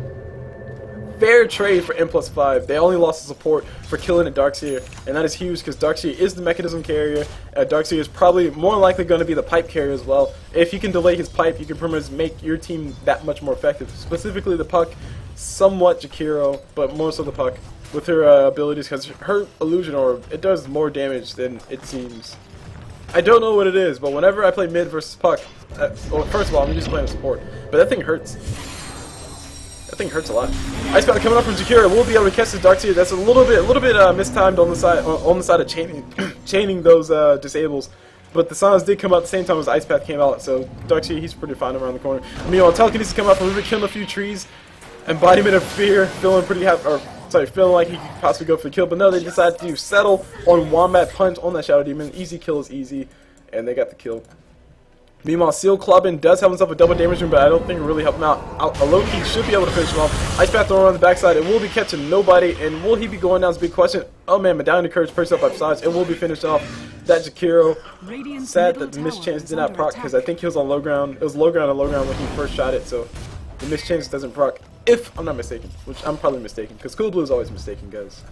Fair trade for N+5. They only lost the support for killing a Darkseid, and that is huge because Darkseid is the mechanism carrier. Darkseid is probably more likely going to be the pipe carrier as well. If you can delay his pipe, you can pretty much make your team that much more effective. Specifically the puck, somewhat Jakiro, but more so the puck with her abilities, because her illusion orb, it does more damage than it seems. I don't know what it is, but whenever I play mid versus puck, well, first of all, I'm used to playing support, but that thing hurts. That thing hurts a lot. Ice Path coming up from Jakiro. We'll be able to catch the Darkseid. That's a little bit mistimed on the side of chaining those disables. But the Sans did come out at the same time as Ice Path came out, so Darkseid, he's pretty fine around the corner. Meanwhile, Telekinesis come out from Rubik, killing a few trees. Embodiment of Fear, feeling like he could possibly go for the kill, but no, they decided to settle on Wombat Punch on that Shadow Demon. Easy kill is easy, and they got the kill. Meanwhile, sC.Robin does have himself a double damage room, but I don't think it really helped him out. A low-key should be able to finish him off. Ice Path thrown on the backside. It will be catching nobody, and will he be going down is a big question. Oh man, Medallion of Courage perched up by sides. It will be finished off. That Jakiro. Sad that the mischance did not proc, because I think he was on low ground. It was low ground and low ground when he first shot it, so the mischance doesn't proc. If I'm not mistaken, which I'm probably mistaken, because CulBlu is always mistaken, guys.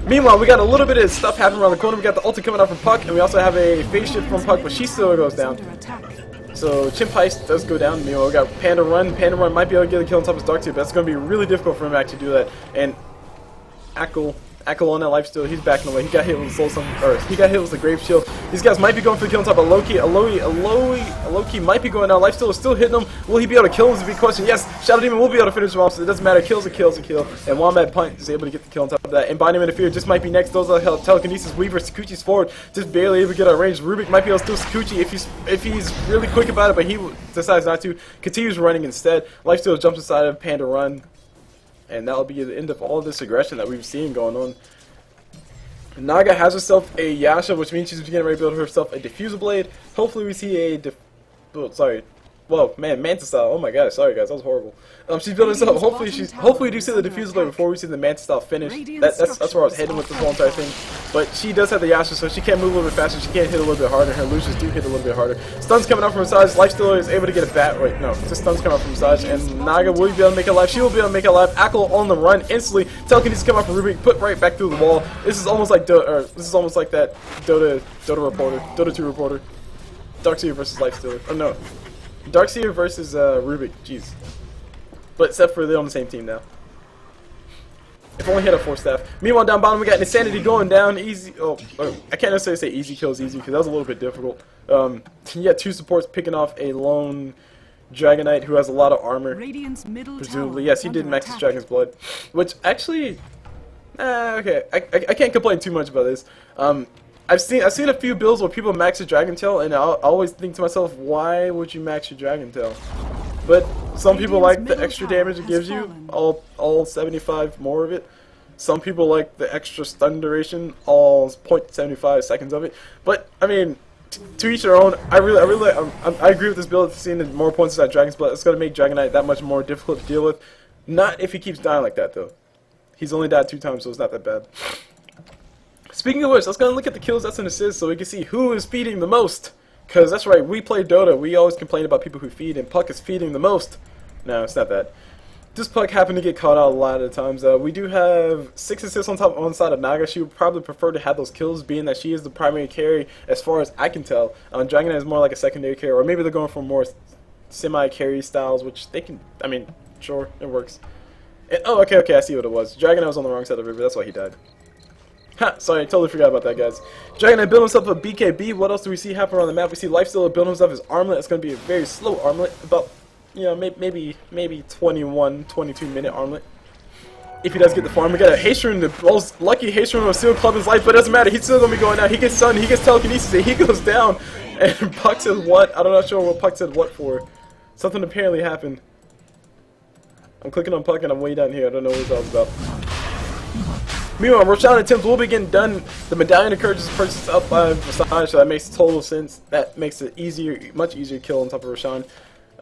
Meanwhile, we got a little bit of stuff happening around the corner. We got the ulti coming out from Puck, and we also have a phase shift from Puck, but she still goes down. So Chimp Heist does go down. Meanwhile, we got Panda Run. Panda Run might be able to get a kill on top of his Darkseer, but that's going to be really difficult for him to actually do that. And Ackle on that lifesteal, he's backing away. He got hit with the Soul Stone, or he got hit with the Grave Shield. These guys might be going for the kill on top of Loki. A Loki might be going down. Lifesteal is still hitting him. Will he be able to kill him is a big question. Yes, Shadow Demon will be able to finish him off, so it doesn't matter. Kill's a kill. And Wombat Punt is able to get the kill on top of that. And Binding Interfere just might be next. Those are Telekinesis. Weaver, Sakuchi's forward, just barely able to get out of range. Rubik might be able to steal Sakuchi if he's really quick about it, but he decides not to. Continues running instead. Lifesteal jumps inside of Panda Run. And that'll be the end of all this aggression that we've seen going on. Naga has herself a Yasha, which means she's getting ready to build herself a Diffuser Blade. Hopefully we see a Whoa, man, Mantis style. Oh my god, sorry guys, that was horrible. She's building herself. Hopefully we do see the Diffuser Blade before we see the Mantis style finish. That's where I was heading with this whole entire thing. But she does have the Yasha, so she can move a little bit faster. She can hit a little bit harder. Her illusions do hit a little bit harder. Stuns coming out from her sides. Lifestealer is able to get a bat. Wait, no, just stuns coming out from her sides. And Naga will be able to make it alive. She will be able to make it alive. Ackle on the run instantly. Telekinesis come out from Rubik, put right back through the wall. This is almost like that Dota reporter, Dota 2 reporter. Darkseer versus Lifestealer. Oh no. Darkseer versus Rubik, jeez. But except for they're on the same team now. If only he had a 4-staff. Meanwhile, down bottom we got Insanity going down easy. I can't necessarily say easy kills easy because that was a little bit difficult. You got 2 supports picking off a lone Dragonite who has a lot of armor. Presumably, yes, he did max his Dragon's Blood, which actually, okay, I can't complain too much about this. I've seen a few builds where people max their Dragon Tail, and I always think to myself, why would you max your Dragon Tail? But some people like the extra damage it gives you, all 75 more of it. Some people like the extra stun duration, all 0.75 seconds of it. But I mean, to each their own. I agree with this build. Seeing the more points of that Dragon's Blood, it's going to make Dragonite that much more difficult to deal with. Not if he keeps dying like that though. He's only died 2 times, so it's not that bad. Speaking of which, let's go and look at the kills, that's an assist, so we can see who is feeding the most. Because that's right, we play Dota, we always complain about people who feed, and Puck is feeding the most. No, it's not that. This Puck happened to get caught out a lot of the times. We do have 6 assists on the side of Naga. She would probably prefer to have those kills, being that she is the primary carry, as far as I can tell. Dragonite is more like a secondary carry, or maybe they're going for more semi-carry styles, which they can, I mean, sure, it works. And, oh, okay, I see what it was. Dragonite was on the wrong side of the river, that's why he died. Ha, sorry, I totally forgot about that, guys. Dragonite built himself a BKB. What else do we see happen on the map? We see Lifestealer build himself his armlet. It's going to be a very slow armlet, about, you know, maybe 21, 22 minute armlet. If he does get the farm, we got a haste rune, the most lucky haste rune of sC.Robin's life, but it doesn't matter. He's still going to be going down. He gets stunned, he gets telekinesis, and he goes down. And Puck says what? I'm not sure what Puck said what for. Something apparently happened. I'm clicking on Puck and I'm way down here. I don't know what it's all about. Meanwhile, Roshan attempts will be getting done. The Medallion of Courage is purchased up by Visage, so that makes total sense. That makes it easier, much easier kill on top of Roshan.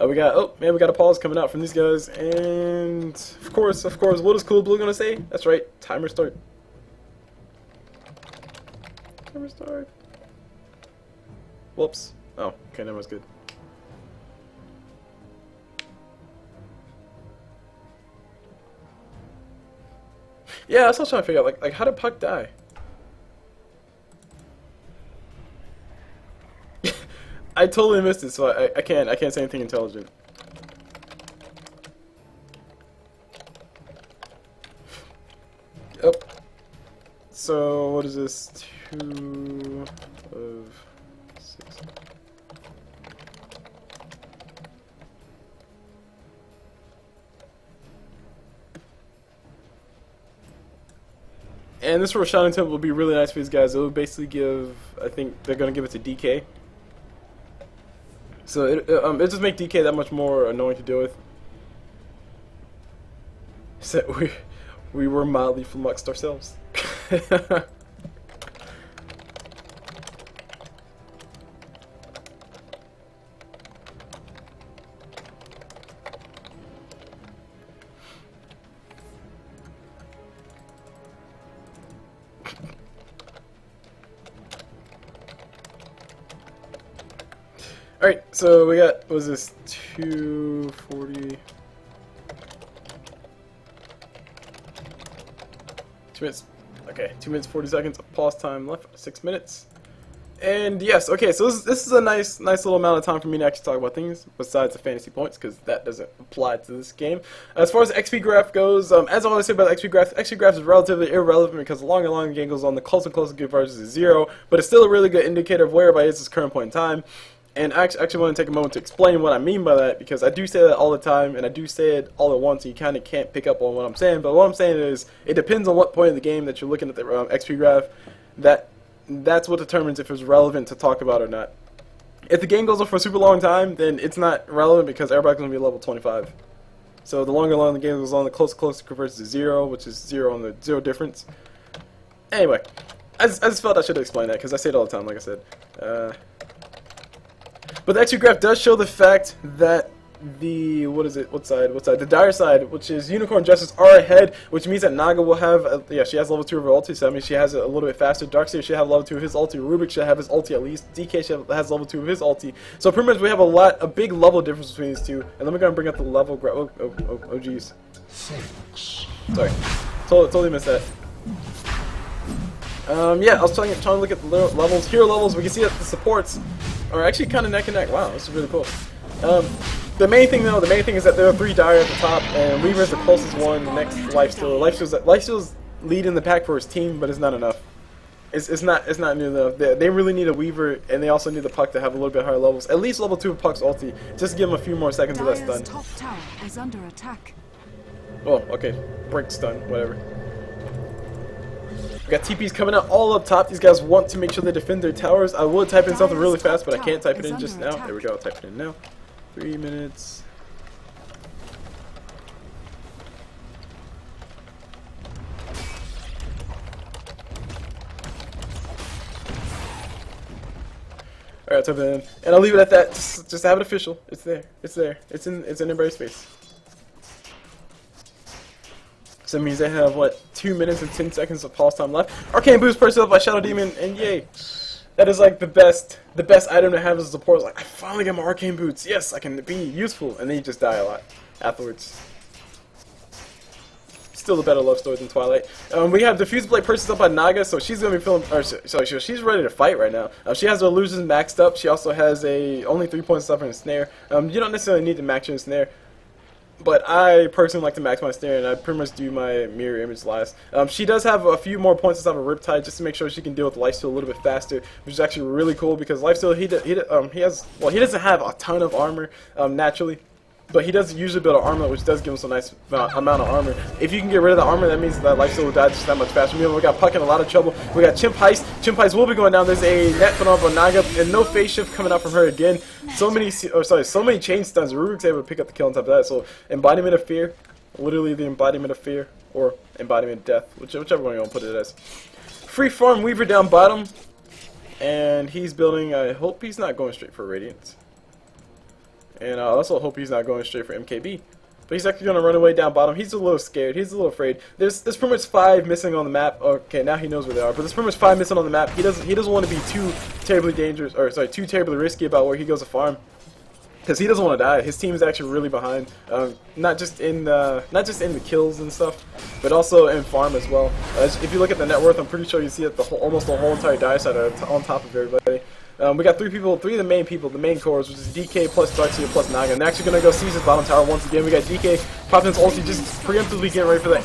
We got a pause coming out from these guys, and of course, what is CulBlu gonna say? That's right, timer start. Timer start. Whoops. Oh, okay, that was good. Yeah, that's what I was trying to figure out. Like how did Puck die? I totally missed it, so I can't say anything intelligent. Yep. So what is this? 2 of 6. And this Roshan attempt will be really nice for these guys. It will basically give, I think they're going to give it to DK. So it just make DK that much more annoying to deal with. So we were mildly flummoxed ourselves. Alright, so we got, what was this, 2:40... 2 minutes, okay, 2 minutes 40 seconds of pause time left, 6 minutes. And yes, okay, so this is a nice little amount of time for me to actually talk about things besides the fantasy points, because that doesn't apply to this game. As far as the XP graph goes, as I always say about the XP graph is relatively irrelevant because the longer the game goes on, the closer converges to 0, but it's still a really good indicator of where everybody is at this current point in time. And I actually want to take a moment to explain what I mean by that, because I do say that all the time, and I do say it all at once, and you kind of can't pick up on what I'm saying. But what I'm saying is, it depends on what point of the game that you're looking at the XP graph. That's what determines if it's relevant to talk about or not. If the game goes on for a super long time, then it's not relevant because everybody's going to be level 25. So the longer the game goes on, the closer converts to 0, which is 0 on the 0 difference. Anyway, I just felt I should explain that because I say it all the time, like I said. But the XP graph does show the fact that the, what side? The dire side, which is Unicorn Justice, are ahead, which means that Naga will have, she has level 2 of her ulti, so that means she has it a little bit faster. Darkseer should have level 2 of his ulti. Rubik should have his ulti at least. DK has level 2 of his ulti. So pretty much we have a big level difference between these two. And let me go and bring up the level graph. Oh jeez. Sorry. Totally missed that. Yeah, I was trying to look at the levels. Hero levels, we can see that the supports are actually kind of neck and neck. Wow, this is really cool. The main thing is that there are 3 dire at the top, and Weaver's the closest one. Next, Lifesteal. Lifesteal's leading the pack for his team, but it's not enough. It's not new enough. They really need a Weaver, and they also need the Puck to have a little bit higher levels. At least level 2 of Puck's ulti, just to give him a few more seconds of that stun. Top tower is under attack. Oh, okay. Break stun, whatever. We got TPs coming out all up top. These guys want to make sure they defend their towers. I would type in something really fast, but I can't type it in just now. There we go, I'll type it in now. 3 minutes. Alright, type it in. And I'll leave it at that. Just have it official. It's there. It's there. It's in everybody's face. So that means they have, what, 2 minutes and 10 seconds of pause time left. Arcane Boost purchased up by Shadow Demon, and yay. That is like the best item to have as a support. It's like, I finally got my Arcane Boots. Yes, I can be useful. And then you just die a lot afterwards. Still a better love story than Twilight. We have Diffuse Blade purchased up by Naga, so she's gonna be feeling, she's ready to fight right now. She has her illusions maxed up. She also has only 3 points stuff in a snare. You don't necessarily need to max your snare, but I personally like to max my snare, and I pretty much do my mirror image last. She does have a few more points inside of Riptide just to make sure she can deal with Lifesteal a little bit faster, which is actually really cool because Lifesteal he doesn't have a ton of armor naturally. But he does usually build an armor, which does give him some nice amount of armor. If you can get rid of the armor, that means that Lifesteal will die just that much faster. We got Puck in a lot of trouble. We got Chimp Heist. Chimp Heist will be going down. There's a net put on Naga, and no phase shift coming out from her again. So many chain stuns. Rubik's able to pick up the kill on top of that. So Embodiment of Fear, literally the embodiment of fear, or embodiment of death, whichever one you want to put it as. Free farm Weaver down bottom, and he's building. I hope he's not going straight for Radiance. And I also hope he's not going straight for MKB. But he's actually going to run away down bottom. He's a little scared. He's a little afraid. There's pretty much 5 missing on the map. Okay, now he knows where they are. But there's pretty much 5 missing on the map. He doesn't want to be too terribly dangerous, or sorry, too terribly risky about where he goes to farm. Because he doesn't want to die. His team is actually really behind. Not just in the kills and stuff, but also in farm as well. If you look at the net worth, I'm pretty sure you see that almost the whole entire dire side are on top of everybody. We got 3 of the main people, the main cores, which is DK plus Darkseer plus Naga. And they're actually going to go seize his bottom tower once again. We got DK popping his ulti, just preemptively getting ready for that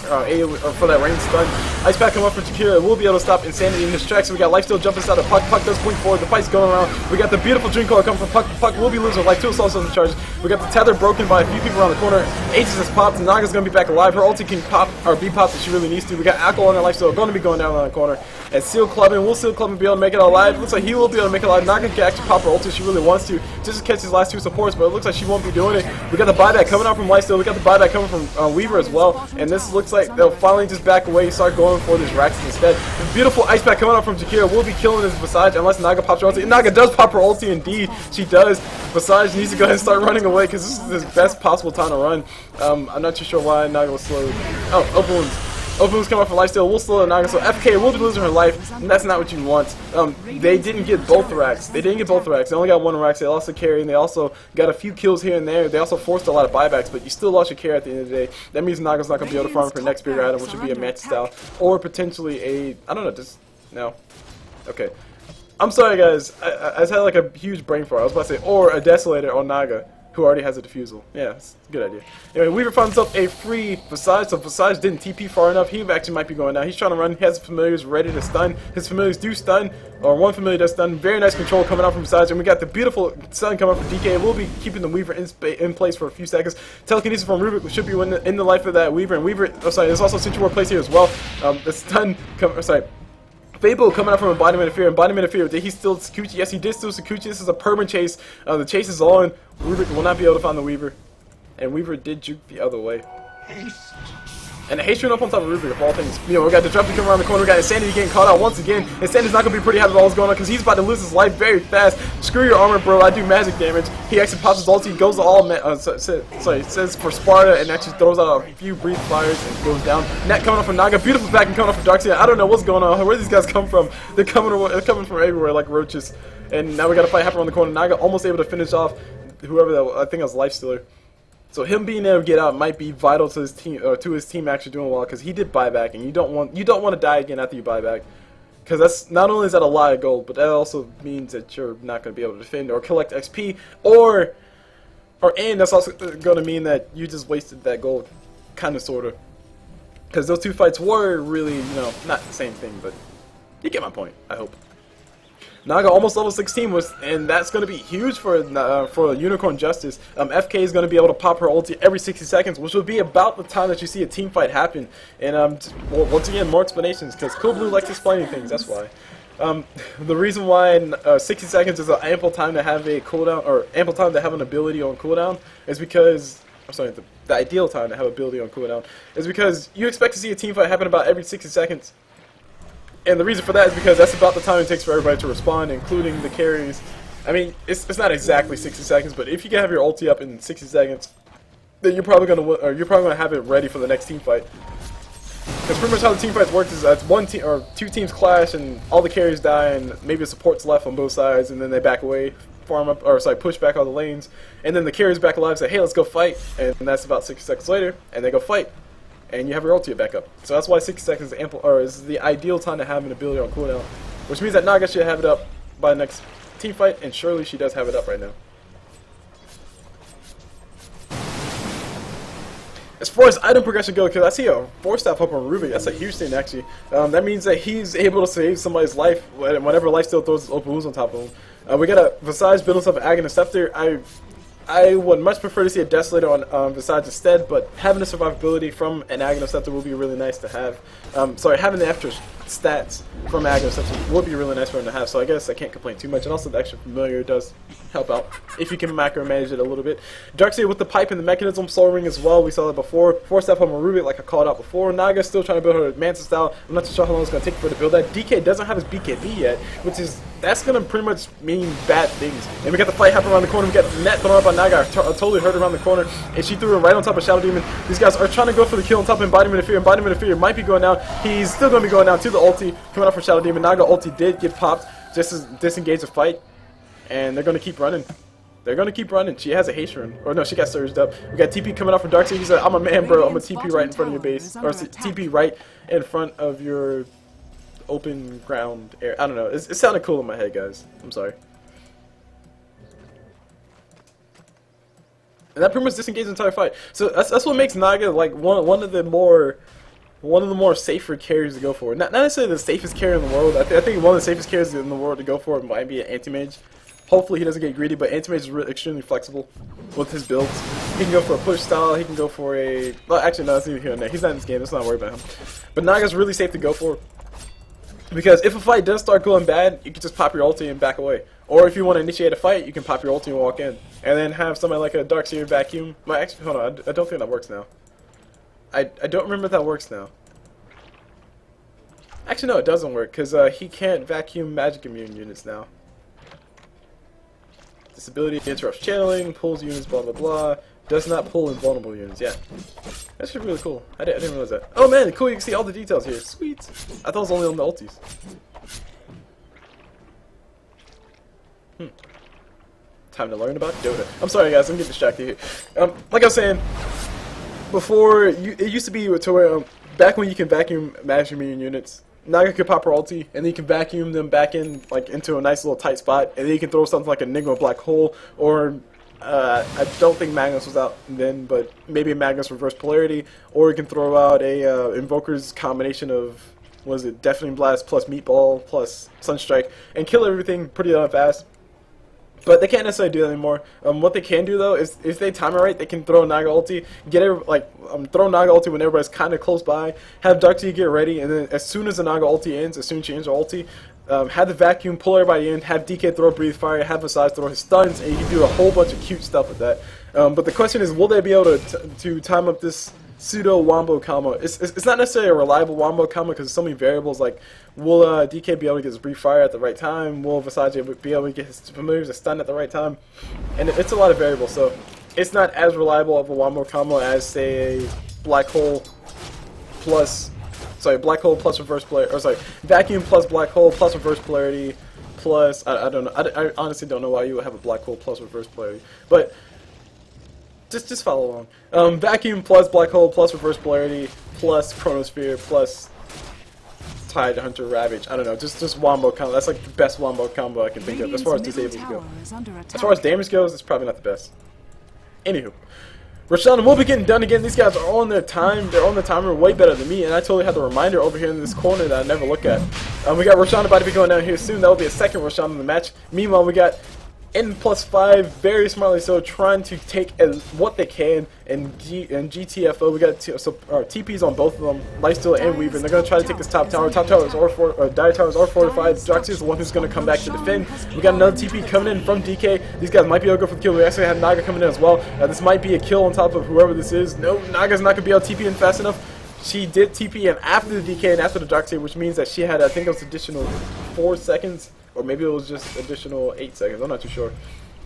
for that range stun. Ice Pack come up for Takira. We'll be able to stop Insanity in his tracks. We got Lifesteal jumping inside of Puck. Puck does blink forward. The fight's going around. We got the beautiful Dream Coil coming from Puck. Puck will be losing life. 2 assaults on the charges. We got the tether broken by a few people around the corner. Aegis has popped. And Naga's going to be back alive. Her ulti can pop, or be popped if she really needs to. We got Alcohol on her Lifesteal going to be going down on the corner. And CulBlu, will CulBlu be able to make it alive? Looks like he will be able to make it alive. Naga can actually pop her ulti if she really wants to, just to catch his last 2 supports, but it looks like she won't be doing it. We got the buyback coming out from Lifesteal. We got the buyback coming from Weaver as well. And this looks like they'll finally just back away, start going for this Raxus instead. The beautiful Ice Pack coming out from Takira will be killing this Visage unless Naga pops her ulti. And Naga does pop her ulti indeed. She does. Visage needs to go ahead and start running away because this is the best possible time to run. I'm not too sure why Naga was slow. Oh, open wounds. Open moves come off for lifesteal, will slow Naga, so FK will be losing her life, and that's not what you want. They didn't get both racks. They didn't get both racks. They only got one rack. They lost the carry, and they also got a few kills here and there. They also forced a lot of buybacks, but you still lost your carry at the end of the day. That means Naga's not going to be able to farm for her next bigger item, which would be a match style, or potentially a, I don't know, just, no. Okay. I'm sorry, guys. I just had like a huge brain fart. I was about to say, or a Desolator on Naga, who already has a Diffusal. Yeah, it's a good idea. Anyway, Weaver finds himself a free Visage, so Visage didn't TP far enough. He actually might be going down. He's trying to run. He has familiars ready to stun. His familiars do stun, or one familiar does stun. Very nice control coming out from Visage, and we got the beautiful stun coming out from DK. We'll be keeping the Weaver in place for a few seconds. Telekinesis from Rubik should be in the life of that Weaver, and Weaver, oh sorry, there's also Sentry Ward place here as well. The stun, Fable coming out from Embodiment of Fear. Embodiment of Fear. Did he steal Sakuchi? Yes, he did steal Sakuchi. This is a permanent chase. The chase is on. Weaver will not be able to find the Weaver. And Weaver did juke the other way. And the haste run up on top of Rubik, of all things. You know, we got the Disruptor coming around the corner. We got Insanity getting caught out once again. Insanity's not going to be pretty happy with all that's going on because he's about to lose his life very fast. Screw your armor, bro. I do magic damage. He actually pops his ulti, goes to all, says for Sparta, and actually throws out a few breathe fires and goes down. Net coming off from Naga. Beautiful back and coming off from Darkseid. I don't know what's going on. Where these guys come from? They're coming from everywhere like roaches. And now we got to fight happen around the corner. Naga almost able to finish off whoever that was. I think it was Lifestealer. So him being able to get out might be vital to his team actually doing well, because he did buyback, and you don't want to die again after you buy back, because that's not only is that a lot of gold, but that also means that you're not going to be able to defend or collect XP, and that's also going to mean that you just wasted that gold, kind of, sort of, because those two fights were really, you know, not the same thing, but you get my point, I hope. Naga almost level 16 and that's going to be huge for Unicorn Justice. FK is going to be able to pop her ulti every 60 seconds, which will be about the time that you see a team fight happen. And once again, more explanations, because CulBlu likes explaining things. That's why. The reason why 60 seconds is an ample time to have a cooldown, or ample time to have an ability on cooldown, is because, I'm sorry, the ideal time to have ability on cooldown is because you expect to see a team fight happen about every 60 seconds. And the reason for that is because that's about the time it takes for everybody to respond, including the carries. I mean, it's not exactly 60 seconds, but if you can have your ulti up in 60 seconds, then you're probably gonna have it ready for the next team fight. Because pretty much how the team fights works is that one team or two teams clash, and all the carries die, and maybe the support's left on both sides, and then they back away, farm up, or sorry, push back all the lanes, and then the carries back alive, say, hey, let's go fight, and that's about 60 seconds later, and they go fight. And you have your ulti back up. So that's why 60 seconds is the ideal time to have an ability on cooldown. Which means that Naga should have it up by the next team fight, and surely she does have it up right now. As far as item progression goes, because I see a 4-staff up on Rubik, that's a huge thing actually. That means that he's able to save somebody's life whenever Lifesteal throws his open wounds on top of him. We got a Visage build himself an Aghanim Scepter. I would much prefer to see a Desolator on Visage instead, but having the survivability from an Aghanim Scepter will be really nice to have. Having the extra stats from Aghanim Scepter would be really nice for him to have, so I guess I can't complain too much. And also the extra familiar does help out if you can macro-manage it a little bit. Darkseid with the pipe and the mechanism, Soul Ring as well, we saw that before. 4-staff on Rubik like I called out before. Naga's still trying to build her Manta style. I'm not too sure how long it's going to take for her to build that. DK doesn't have his BKB yet, that's going to pretty much mean bad things. And we got the fight happen around the corner. We got the net thrown up on Naga. I totally heard around the corner, and she threw it right on top of Shadow Demon. These guys are trying to go for the kill on top of Embodiment of Fear. Embodiment of Fear might be going down. He's still going to be going down to the ulti. Coming out from Shadow Demon. Naga ulti did get popped just to disengage the fight, and they're going to keep running. They're going to keep running. She has a haste run. Or no, she got surged up. We got TP coming out from Darkseid. He said, I'm a man, bro. I'm a TP right in front of your base. Or TP right in front of your open ground area. I don't know. It sounded cool in my head, guys. I'm sorry. And that pretty much disengaged the entire fight. So that's what makes Naga like one of the more safer carries to go for. Not necessarily the safest carry in the world. I think one of the safest carries in the world to go for might be an Anti-Mage. Hopefully he doesn't get greedy, but Anti-Mage is extremely flexible with his builds. He can go for a push style, he can go for a... Well, actually, no, it's neither here nor there. He's not in this game, let's not worry about him. But Naga's really safe to go for. Because if a fight does start going bad, you can just pop your ulti and back away. Or if you want to initiate a fight, you can pop your ulti and walk in. And then have somebody like a Darkseid vacuum. Well, actually, hold on, I don't think that works now. I don't remember if that works now. Actually, no, it doesn't work, because he can't vacuum magic immune units now. This ability interrupts channeling, pulls units, blah blah blah. Does not pull invulnerable units. Yeah, that's really cool. I didn't realize that. Oh man, cool! You can see all the details here. Sweet. I thought it was only on the ultis. Time to learn about DotA. I'm sorry guys, I'm getting distracted here. Like I was saying before, it used to be to where back when you can vacuum magic minion units, Naga could pop her ulti, and then you can vacuum them back in like into a nice little tight spot, and then you can throw something like Enigma Black Hole, or I don't think Magnus was out then, but maybe Magnus Reverse Polarity, or you can throw out a Invoker's combination of, what is it, Deafening Blast plus Meatball plus Sunstrike, and kill everything pretty fast. But they can't necessarily do that anymore. What they can do though is, if they time it right, they can throw Naga ulti, throw Naga ulti when everybody's kind of close by. Have DotA get ready, and then as soon as the Naga ulti ends, as soon as she ends her ulti, have the vacuum pull everybody in. Have DK throw Breathe Fire. Have Visage throw his stuns, and you can do a whole bunch of cute stuff with that. But the question is, will they be able to time up this pseudo wombo combo? It's not necessarily a reliable wombo combo because there's so many variables. Like, will DK be able to get his Breathe Fire at the right time? Will Visage be able to get his familiars to stun at the right time? And it's a lot of variables, so it's not as reliable of a wombo combo as, say, a Black Hole plus Reverse Polarity, or sorry, Vacuum plus Black Hole plus Reverse Polarity plus, I don't know, I honestly don't know why you would have a Black Hole plus Reverse Polarity, but just follow along. Vacuum plus Black Hole plus Reverse Polarity plus Chronosphere plus Tide Hunter Ravage. I don't know, just wombo combo. That's like the best wombo combo I can think of as far as disables go. As far as damage goes, it's probably not the best. Anywho, Roshan will be getting done again. These guys are on their time. They're on the timer way better than me, and I totally have the reminder over here in this corner that I never look at. We got Roshan about to be going down here soon. That will be a second Roshan in the match. Meanwhile, we got N+5, very smartly so, trying to take what they can, and GTFO, we got TPs on both of them, Lifesteal and Weaver, and they're going to try to take this top tower. Top tower is Dire Towers are fortified. DotA is the one who's going to come back to defend. We got another TP coming in from DK. These guys might be able to go for the kill. We actually have Naga coming in as well. This might be a kill on top of whoever this is. No, Naga's not going to be able to TP in fast enough. She did TP in after the DK and after the DotA, which means that she had, I think it was additional 4 seconds. Or maybe it was just additional 8 seconds. I'm not too sure.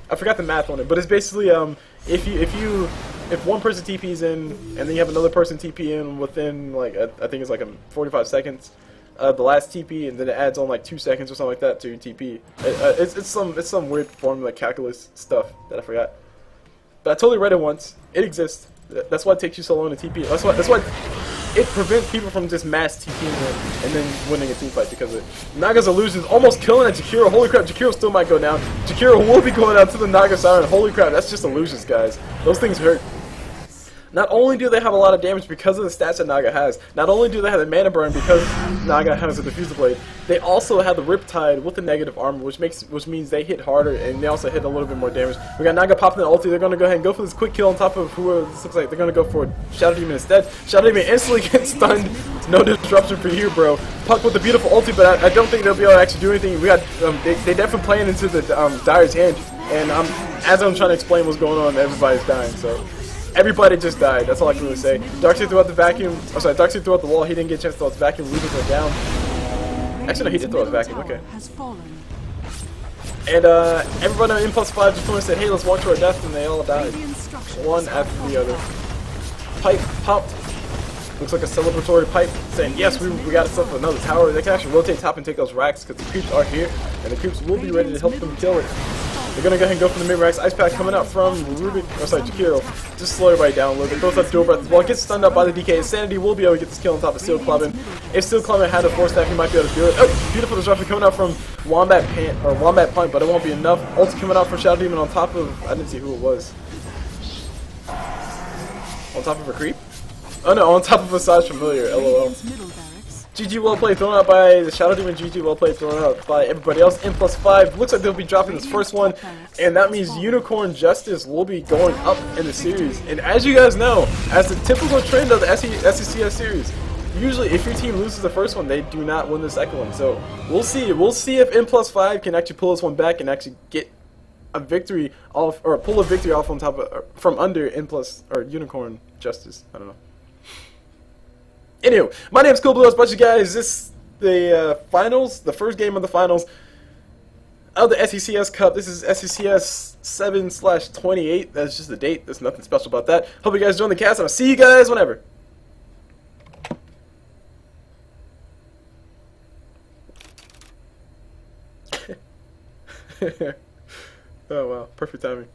I forgot the math on it, but it's basically if one person TPs in and then you have another person TP in within, like, I think it's like 45 seconds, the last TP, and then it adds on like 2 seconds or something like that to your TP. It's some weird formula calculus stuff that I forgot. But I totally read it once. It exists. That's why it takes you so long to TP. That's why it prevents people from just mass TPing and then winning a team fight because of it. Naga's illusions almost killing at Jakiro. Holy crap, Jakiro still might go down. Jakiro will be going down to the Naga Siren. Holy crap, that's just illusions, guys. Those things hurt. Not only do they have a lot of damage because of the stats that Naga has, not only do they have the mana burn because Naga has a diffuser blade, they also have the Riptide with the negative armor, which means they hit harder and they also hit a little bit more damage. We got Naga popping the ulti. They're gonna go ahead and go for this quick kill on top of whoever this looks like. They're gonna go for Shadow Demon instead. Shadow Demon instantly gets stunned. No disruption for you, bro. Puck with the beautiful ulti, but I don't think they'll be able to actually do anything. We got they definitely playing into the Dire's hand, and as I'm trying to explain what's going on, everybody's dying. So. Everybody just died. That's all I can really say. Darkseid threw out the vacuum. Oh, sorry, Darkseid threw out the wall. He didn't get a chance to throw his vacuum. Weaver went down. Actually, no, he did throw his vacuum. Okay. And everybody on N+5 just went and said, "Hey, let's walk to our death," and they all died, one after the other. Pipe popped. Looks like a celebratory pipe saying, "Yes, we got ourselves another tower." They can actually rotate top and take those racks because the creeps are here, and the creeps will be ready to help them kill it. They're gonna go ahead and go for the mid-racks. Ice Pack coming out from Jakiro. Just slow everybody down a little bit. Throws up Dual Breath as well. Gets stunned up by the DK. Sanity will be able to get this kill on top of sC.Robin. If sC.Robin had a force staff, he might be able to do it. Oh, beautiful disruption coming out from Wombat Punt, but it won't be enough. Ulti coming out from Shadow Demon on top of, I didn't see who it was. On top of a creep? Oh no, on top of a Visage Familiar. LOL. GG well played, thrown out by the Shadow Demon. GG well played, thrown out by everybody else. N+5 looks like they'll be dropping this first one, and that means Unicorn Justice will be going up in the series. And as you guys know, as the typical trend of the SECS series, usually if your team loses the first one, they do not win the second one. So we'll see. We'll see if N+5 can actually pull this one back and actually get a victory off, or pull a victory off on top of, from under Unicorn Justice. I don't know. Anywho, my name's CulBlu. As a bunch of guys, this the finals, the first game of the finals. of the SECS Cup. This is SECS 7/28. That's just the date. There's nothing special about that. Hope you guys join the cast, and I'll see you guys whenever. Oh wow, perfect timing.